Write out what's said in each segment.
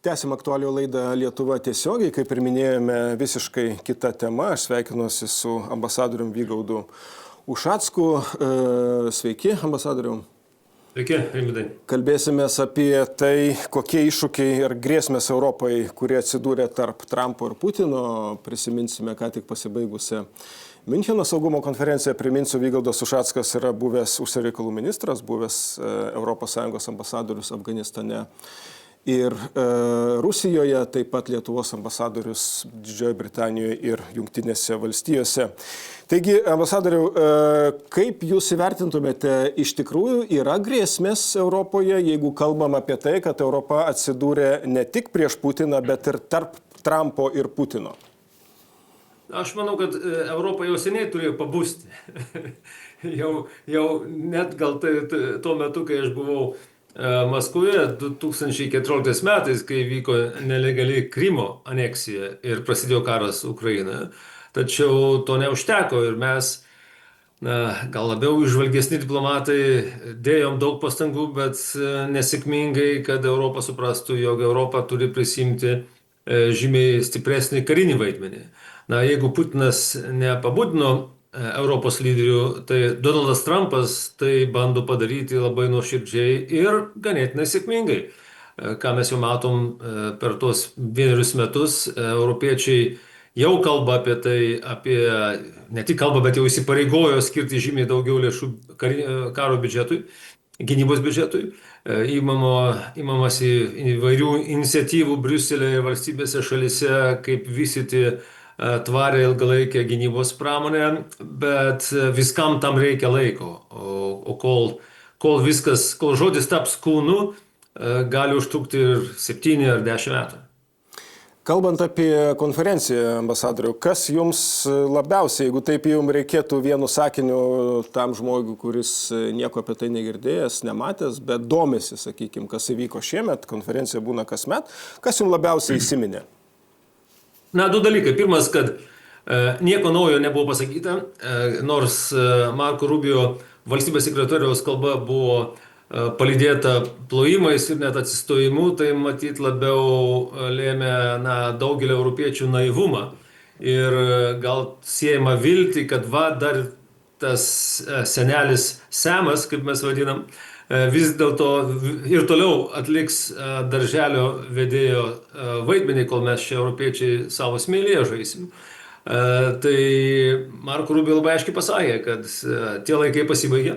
Tęsim aktualių laidą Lietuva tiesiogiai, kaip ir minėjome, visiškai kita tema. Aš sveikinuosi su ambasadorium Vygaudu Ušacku. Sveiki, ambasadorium. Sveiki, Rimvydai. Kalbėsime apie tai, kokie iššūkiai ir grėsmės Europai, kurie atsidūrė tarp Trumpo ir Putino. Prisiminsime, ką tik pasibaigusią Miuncheno saugumo konferenciją. Priminsiu, Vygaudas Ušackas yra buvęs užsienio reikalų ministras, buvęs ES ambasadorius Afganistane ir Rusijoje, taip pat Lietuvos ambasadorius Didžiojoje Britanijoje ir Jungtinėse valstijose. Taigi, ambasadoriau, kaip jūs įvertintumėte, iš tikrųjų yra grėsmės Europoje, jeigu kalbam apie tai, kad Europa atsidūrė ne tik prieš Putiną, bet ir tarp Trumpo ir Putino? Aš manau, kad Europa jau seniai turėjo pabusti. jau net gal tuo metu, kai aš buvau Maskvoje 2014 metais, kai vyko nelegali Krymo aneksija ir prasidėjo karas Ukrainoje. Tačiau to neužteko ir mes, gal labiau išvalgesni diplomatai, dėjom daug pastangų, bet nesėkmingai, kad Europa suprastų, jog Europa turi prisimti žymiai stipresnį karinį vaidmenį. Jeigu Putinas nepabudino Europos lyderių, tai Donaldas Trumpas tai bando padaryti labai nuoširdžiai ir ganėtinai sėkmingai. Ką mes jau matom per tuos 1 metus, europiečiai jau kalba apie tai, ne tik kalba, bet jau įsipareigojo skirti žymiai daugiau lėšų karo biudžetui, gynybos biudžetui. Imamasi įvairių iniciatyvų Briuselėje ir valstybėse šalyse, kaip vystyti tvarę ilgalaikę gynybos pramonę, bet viskam tam reikia laiko. O kol žodis taps kūnu, gali užtrukti ir 7 ar 10 metų. Kalbant apie konferenciją, ambasadoriau, kas jums labiausiai, jeigu taip jums reikėtų vienu sakiniu tam žmogui, kuris nieko apie tai negirdėjęs, nematęs, bet domisi, sakykime, kas įvyko šiemet, konferencija būna kasmet, kas jums labiausiai įsiminė? 2 dalykai. Pirmas, kad nieko naujo nebuvo pasakyta, nors Marco Rubio valstybės sekretoriaus kalba buvo palydėta plojimais ir net atsistojimu, tai matyt labiau lėmė daugelio europiečių naivumą ir gal siejama viltį, kad dar tas senelis Semas, kaip mes vadinam, vis dėlto ir toliau atliks darželio vedėjo vaidmenį, kol mes čia europiečiai savo smėlyje žaisim. Tai Marco Rubio labai aiškiai pasakė, kad tie laikai pasibaigė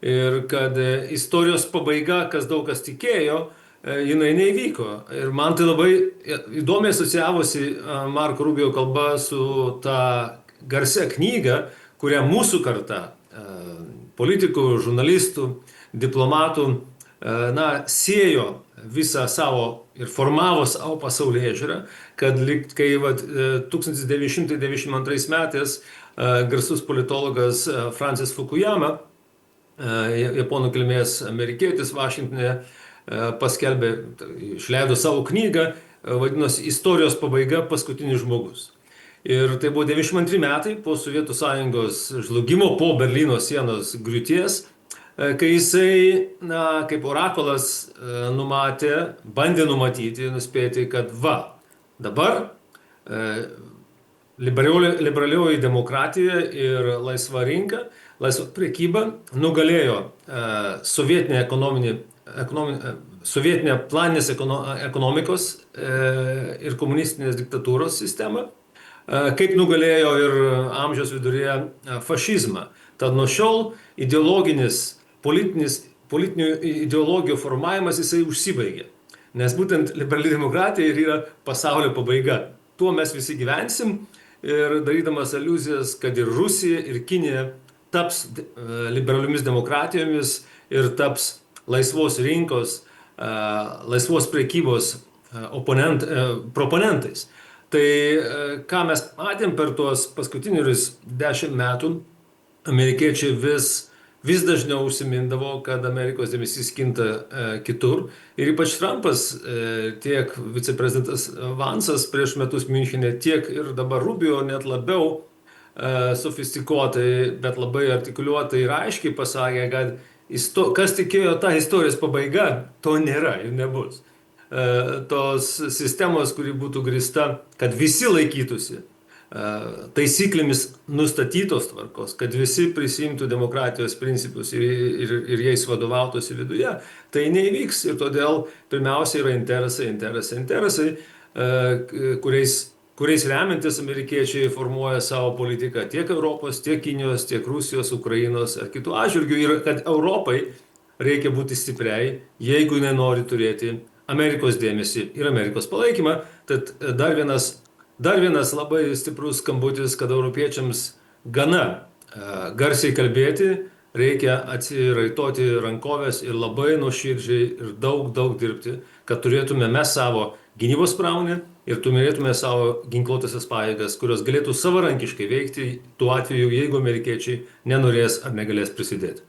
ir kad istorijos pabaiga, kas daug kas tikėjo, jinai neįvyko. Ir man tai labai įdomiai asocijavosi Marco Rubio kalba su ta garsia knyga, kurią mūsų karta, politikų, žurnalistų, diplomatų, siejo visą savo ir formavo savo pasaulėžiūrą, kad kai 1992 metais garsus politologas Francis Fukuyama, japonų kilmės amerikietis, Vašingtone paskelbė, išleido savo knygą, vadinosi Istorijos pabaiga, paskutinis žmogus. Ir tai buvo 92 metai po Sovietų Sąjungos žlugimo, po Berlyno sienos griūties, kai jisai, kaip orakulas, bandė numatyti, nuspėti, kad dabar liberalioji demokratija ir laisva rinka, laisva prekyba nugalėjo sovietinę planinės ekonomikos ir komunistinės diktatūros sistemą, kaip nugalėjo ir amžiaus viduryje fašizmą. Tad nuo šiol politinių ideologijų formavimas jisai užsibaigė. Nes būtent liberali demokratija ir yra pasaulio pabaiga. Tuo mes visi gyvensim ir darydamas aliuzijas, kad ir Rusija, ir Kinija taps liberaliomis demokratijomis ir taps laisvos rinkos, laisvos prekybos proponentais. Tai ką mes matėm per tuos paskutinius 10 metų, amerikiečiai vis dažniau užsimindavo, kad Amerikos dėmesys kinta kitur. Ir ypač Trumpas, tiek viceprezidentas Vansas prieš metus Miunchene, tiek ir dabar Rubio net labiau sofistikuotai, bet labai artikuliuotai ir aiškiai pasakė, kad kas tikėjo tą istorijos pabaiga, to nėra ir nebus. tos sistemos, kuri būtų grįsta, kad visi laikytųsi taisyklėmis nustatytos tvarkos, kad visi prisimtų demokratijos principus ir jais vadovautųsi viduje, tai neįvyks. Ir todėl pirmiausia yra interesai, kuriais remiantis amerikiečiai formuoja savo politiką tiek Europos, tiek Kinijos, tiek Rusijos, Ukrainos ar kitų atžvilgių. Ir kad Europai reikia būti stipriai, jeigu nenori turėti Amerikos dėmesį ir Amerikos palaikymą. Tad dar vienas labai stiprus skambutis, kad europiečiams gana garsiai kalbėti, reikia atsiraitoti rankovės ir labai nuoširdžiai ir daug dirbti, kad turėtume mes savo gynybos pramonę ir turėtume savo ginkluotąsias pajėgas, kurios galėtų savarankiškai veikti tuo atveju, jeigu amerikiečiai nenorės ar negalės prisidėti.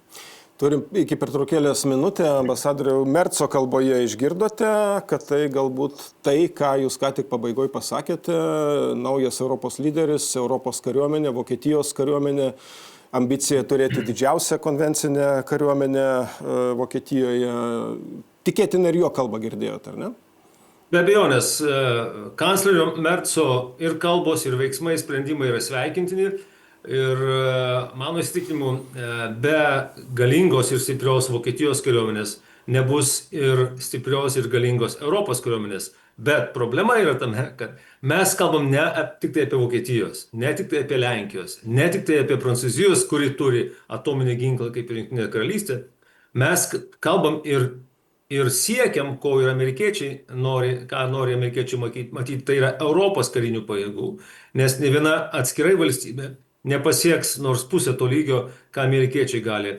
Turim iki pertraukėlės minutę. Ambasadoriau, Merco kalboje išgirdote, kad tai galbūt tai, ką jūs ką tik pabaigoje pasakėte, naujas Europos lyderis, Europos kariuomenė, Vokietijos kariuomenė, ambicija turėti didžiausią konvencinę kariuomenę Vokietijoje. Tikėtina ir jo kalbą girdėjote, ar ne? Be abejonės, kanclerio Merco ir kalbos, ir veiksmai, sprendimai yra sveikintini. Ir mano įsitikinimu, be galingos ir stiprios Vokietijos kariuomenės nebus ir stiprios ir galingos Europos kariuomenės. Bet problema yra tame, kad mes kalbam ne tik tai apie Vokietijos, ne tik tai apie Lenkijos, ne tik tai apie Prancūzijos, kuri turi atominį ginklą kaip ir Jungtinė karalystė. Mes kalbam ir siekiam, ko ir amerikiečiai nori, ką nori amerikiečiai matyti, tai yra Europos karinių pajėgų, nes ne viena atskirai valstybė nepasieks nors pusę to lygio, ką amerikiečiai gali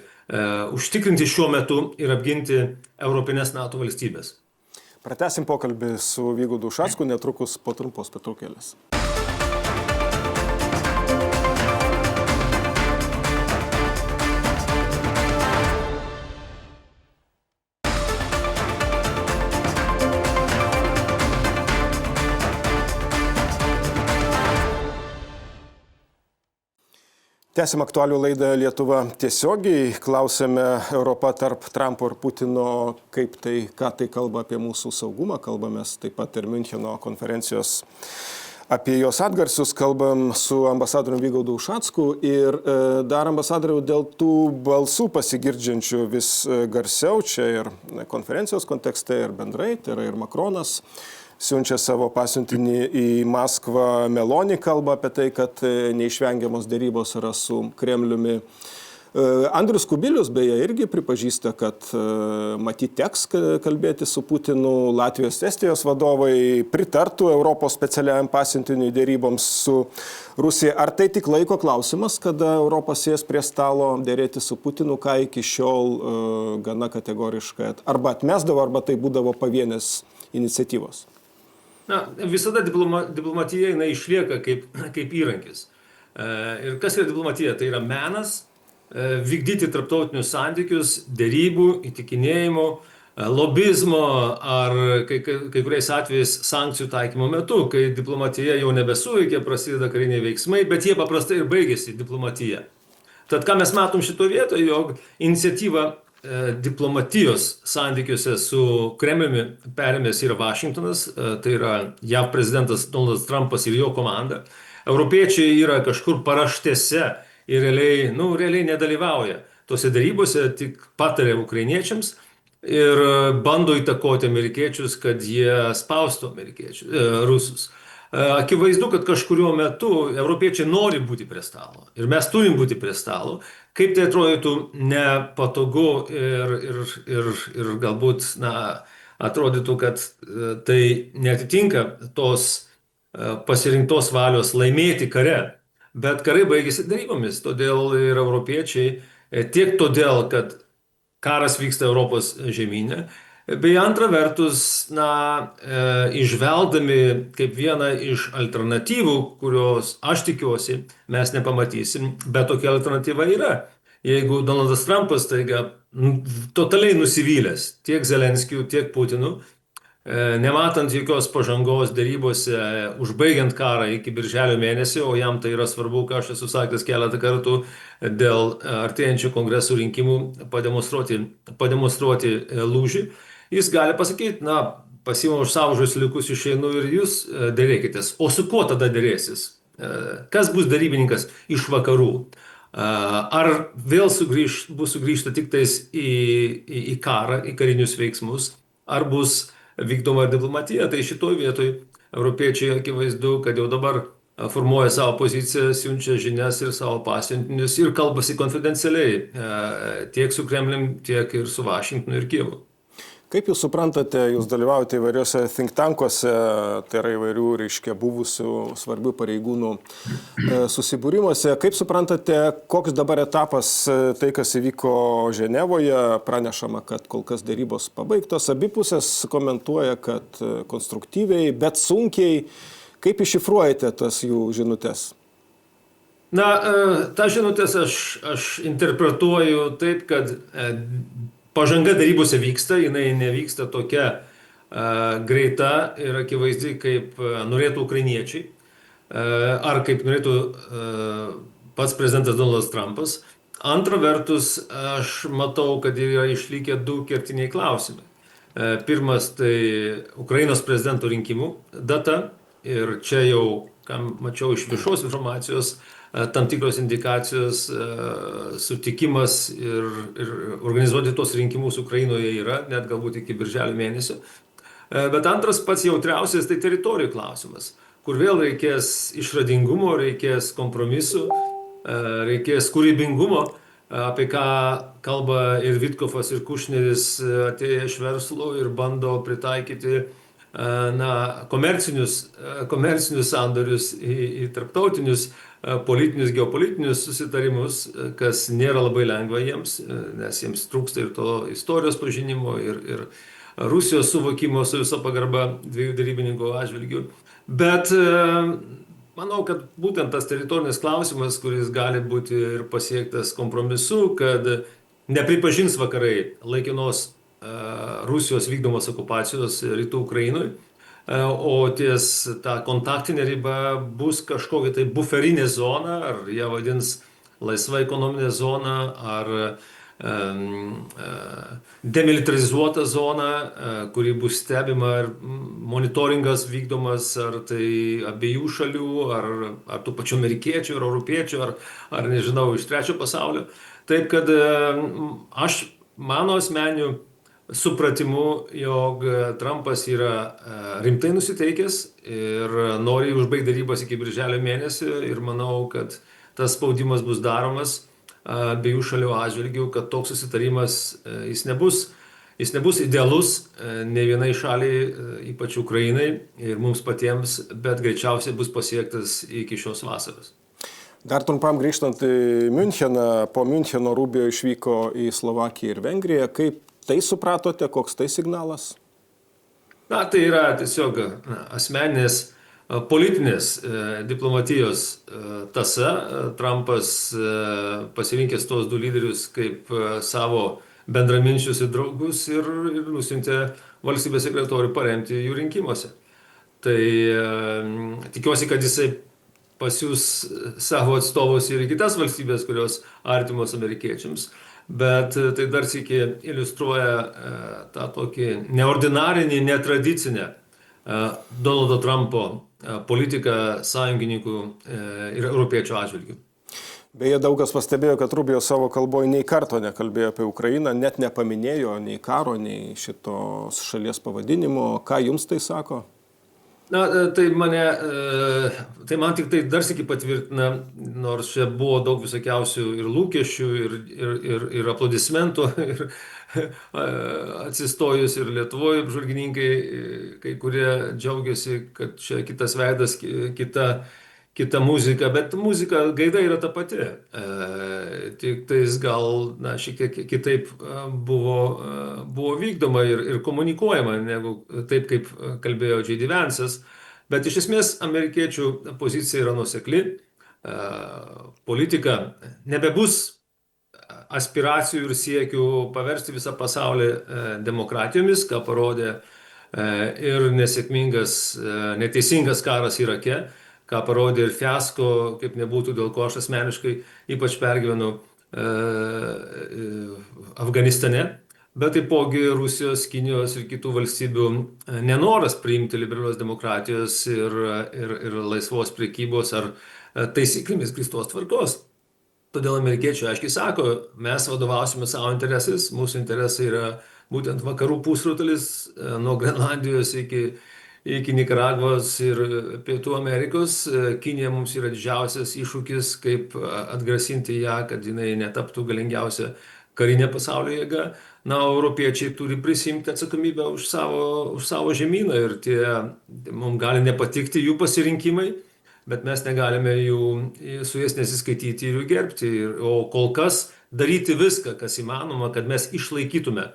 užtikrinti šiuo metu ir apginti europinės NATO valstybės. Pratęsim pokalbį su Vygaudu Ušacku netrukus po trumpos pertraukėlės. Tęsim aktualių laidą Lietuva tiesiogiai. Klausėme Europą tarp Trumpo ir Putino, ką tai kalba apie mūsų saugumą. Kalbamės taip pat ir Miuncheno konferencijos apie jos atgarsius. Kalbam su ambasadoriumi Vygaudu Ušacku. Ir dar ambasadoriau dėl tų balsų pasigirdžiančių vis garsiau, čia ir konferencijos kontekste, ir bendrai, tai yra ir Makronas siunčia savo pasiuntinį į Maskvą. Meloni kalba apie tai, kad neišvengiamos dėrybos yra su Kremliumi. Andrius Kubilius beje irgi pripažįsta, kad matyt teks kalbėti su Putinu. Latvijos, Estijos vadovai pritartų Europos specialiajam pasiuntiniui dėryboms su Rusija. Ar tai tik laiko klausimas, kada Europa sės prie stalo dėrėti su Putinu, ką iki šiol gana kategoriškai arba atmesdavo, arba tai būdavo pavienės iniciatyvos? Na, visada diplomatija išlieka kaip įrankis. Ir kas yra diplomatija? Tai yra menas vykdyti tarptautinius santykius, dėrybų, įtikinėjimų, lobizmo ar kai kuriais atvejais sankcijų taikymo metu, kai diplomatija jau nebesuveikia, prasideda kariniai veiksmai, bet jie paprastai ir baigėsi diplomatija. Tad ką mes matom šito vietoje, jog iniciatyva diplomatijos santykiuose su Kremliumi perėmęs yra Vašingtonas, tai yra JAV prezidentas Donaldas Trumpas ir jo komanda. Europiečiai yra kažkur paraštėse ir realiai nedalyvauja tose darybose, tik patarė ukrainiečiams ir bando įtakoti amerikiečius, kad jie spaustų rusus. Akivaizdu, kad kažkuriuo metu europiečiai nori būti prie stalo ir mes turim būti prie stalo. Kaip tai atrodytų nepatogu ir galbūt atrodytų, kad tai netitinka tos pasirinktos valios laimėti kare, bet karai baigėsi darybomis, todėl ir europiečiai, tiek todėl, kad karas vyksta Europos žemyne, bei antra vertus, išveldami kaip vieną iš alternatyvų, kurios aš tikiuosi mes nepamatysim, bet tokia alternatyva yra. Jeigu Donaldas Trumpas taiga totaliai nusivylęs tiek Zelenskiu, tiek Putinu, nematant jokios pažangos darybose, užbaigiant karą iki birželio mėnesio, o jam tai yra svarbu, ką aš esu sakęs keletą kartų, dėl artėjančių kongresų rinkimų pademonstruoti lūžį, jis gali pasakyti, pasiimu už savo žaisliukus, išeinu ir jūs dėrėkitės. O su kuo tada dėrėsis? Kas bus darybininkas iš vakarų? Ar vėl bus sugrįžta tik tais į karą, į karinius veiksmus, ar bus vykdoma diplomatija? Tai šitoj vietoj europiečiai akivaizdu, kad jau dabar formuoja savo poziciją, siunčia žinias ir savo pasiuntinius ir kalbasi konfidencialiai tiek su Kremlium, tiek ir su Vašingtonu ir Kijevu. Kaip jūs suprantate, jūs dalyvaujate įvairiuose think tankuose, tai yra įvairių, reiškia, buvusių svarbių pareigūnų susibūrimuose. Kaip suprantate, koks dabar etapas tai, kas įvyko Ženevoje, pranešama, kad kol kas dėrybos pabaigtos, abi pusės komentuoja, kad konstruktyviai, bet sunkiai. Kaip iššifruojate tas jų žinutes? Na, tą žinutės aš interpretuoju taip, kad pažanga darybose vyksta, jinai nevyksta tokia greita ir akivaizdi, kaip norėtų ukrainiečiai, ar kaip norėtų pats prezidentas Donaldas Trumpas. Antra vertus, aš matau, kad yra išlikę du kertiniai klausimai. Pirmas, tai Ukrainos prezidento rinkimų data, ir čia jau, ką mačiau iš viešos informacijos, tam tikros indikacijos, sutikimas ir organizuoti tos rinkimus Ukrainoje yra, net galbūt iki birželio mėnesio. Bet antras pats jautriausias tai teritorijų klausimas, kur vėl reikės išradingumo, reikės kompromisų, reikės kūrybingumo, apie ką kalba ir Vitkofas, ir Kušneris atėję iš verslo ir bando pritaikyti komercinius sandorius į tarptautinius politinius, geopolitinius susitarimus, kas nėra labai lengva jiems, nes jiems trūksta ir to istorijos pažinimo, ir Rusijos suvokimo su viso pagarba dviejų darybininkų atžvilgių. Bet manau, kad būtent tas teritorinis klausimas, kuris gali būti ir pasiektas kompromisu, kad nepripažins vakarai laikinos Rusijos vykdomos okupacijos rytų Ukrainoje, o ties ta kontaktinė riba bus kažkokia tai buferinė zona, ar ją vadins laisva ekonominė zona, ar demilitarizuota zona, kuri bus stebima ir monitoringas vykdomas, ar tai abiejų šalių, ar tų pačių amerikiečių, ar europiečių, ar nežinau, iš trečio pasaulio. Taip, kad mano asmeniu supratimu, jog Trumpas yra rimtai nusiteikęs ir nori užbaigti darybas iki birželio mėnesio, ir manau, kad tas spaudimas bus daromas abiejų šalių atžvilgių, kad toks susitarimas jis nebus idealus ne vienai šaliai, ypač Ukrainai ir mums patiems, bet greičiausiai bus pasiektas iki šios vasaros. Dar trumpam grįžtant į Müncheną, po Müncheno Rubio išvyko į Slovakiją ir Vengriją. Kaip tai supratote, koks tai signalas? Na, tai yra tiesiog asmeninės politinės diplomatijos tąsa. Trumpas pasirinkęs tos du lyderius kaip savo bendraminčius ir draugus ir nusiuntė valstybės sekretorių paremti jų rinkimuose. Tai tikiuosi, kad jisai pasiūs savo atstovus ir į kitas valstybės, kurios artimos amerikiečiams. Bet tai dar sykį iliustruoja tą tokį neordinarinį, netradicinę Donaldo Trumpo politiką sąjungininkų ir europiečių atžvilgių. Beje, daugas pastebėjo, kad Rubio savo kalboje nei karto nekalbėjo apie Ukrainą, net nepaminėjo nei karo, nei šitos šalies pavadinimo. Ką jums tai sako? Na, tai man tik tai dar sykį patvirtina, nors čia buvo daug visokiausių ir lūkesčių, ir aplodismentų, ir atsistojus ir Lietuvoje apžvalgininkai, kai kurie džiaugiasi, kad čia kitas veidas, kita muzika, bet muzika gaida yra ta pati. Tik tais gal šiek tiek kitaip buvo vykdoma ir komunikuojama, negu taip, kaip kalbėjo J.D. Vance'as. Bet iš esmės amerikiečių pozicija yra nuosekli. Politika nebebus aspiracijų ir siekių paversti visą pasaulį demokratijomis, ką parodė ir nesėkmingas, neteisingas karas Irake, ką parodė ir fiasko, kaip nebūtų, dėl ko aš asmeniškai ypač pergyvenu Afganistane. bet taipogi Rusijos, Kinijos ir kitų valstybių nenoras priimti liberalios demokratijos ir laisvos prekybos ar taisyklėmis grįstos tvarkos. Todėl amerikiečiai aiškiai sako, mes vadovausime savo interesais, mūsų interesai yra būtent vakarų pusrutulis nuo Grenlandijos iki Nikaragvos ir Pietų Amerikos. Kinija mums yra didžiausias iššūkis, kaip atgrasinti ją, kad jinai netaptų galingiausia karinė pasaulio jėga. Na, europiečiai turi prisimti atsakomybę už savo žemyną ir mums gali nepatikti jų pasirinkimai, bet mes negalime su jais nesiskaityti ir jų gerbti. O kol kas daryti viską, kas įmanoma, kad mes išlaikytume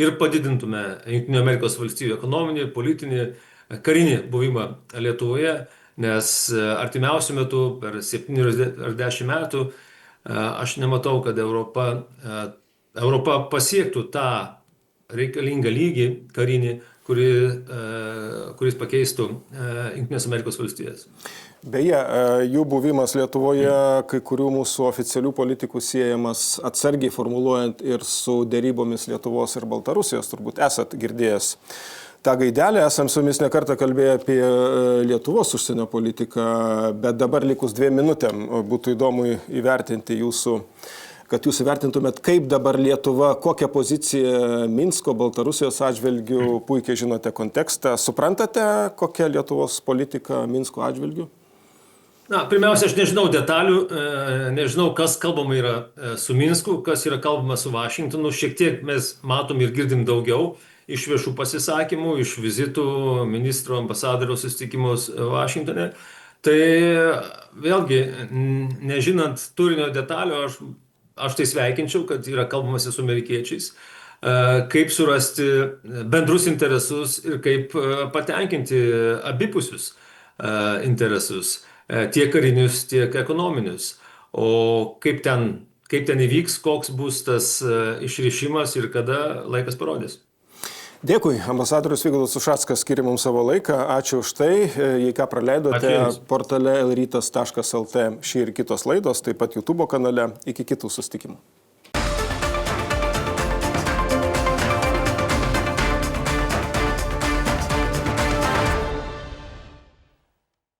ir padidintume Jungtinių Amerikos valstijų ekonominį, politinį, karinį buvimą Lietuvoje, nes artimiausiu metu, per 7 ar 10 metų, aš nematau, kad Europa pasiektų tą reikalingą lygį karinį, kuris pakeistų Jungtinės Amerikos valstijas. Beje, jų buvimas Lietuvoje kai kurių mūsų oficialių politikų siejamas atsargiai formuluojant ir su dėrybomis Lietuvos ir Baltarusijos, turbūt esat girdėjęs tą gaidelę, esam su jumis nekartą kalbėję apie Lietuvos užsienio politiką, bet dabar likus 2 minutėm būtų įdomu įvertinti kad jūs įvertintumėt, kaip dabar Lietuva, kokią poziciją Minsko, Baltarusijos atžvilgių, puikiai žinote kontekstą, suprantate, kokia Lietuvos politika Minsko atžvilgių? Na, pirmiausia, aš nežinau detalių, nežinau, kas kalbama yra su Minsku, kas yra kalbama su Vašingtonu. Šiek tiek mes matom ir girdim daugiau iš viešų pasisakymų, iš vizitų, ministro, ambasadorių susitikimus Vašingtone. Tai vėlgi, nežinant turinio detalių, aš tai sveikinčiau, kad yra kalbamasi su amerikiečiais, kaip surasti bendrus interesus ir kaip patenkinti abipusius interesus, tiek karinius, tiek ekonominius. O kaip ten įvyks, koks bus tas išrišimas ir kada, laikas parodys. Dėkui, ambasadorius Vygaudas Ušackas skiria mums savo laiką. Ačiū už tai. Jei ką praleidote, portale lrytas.lt šį ir kitos laidos, taip pat YouTube kanale. Iki kitų susitikimų.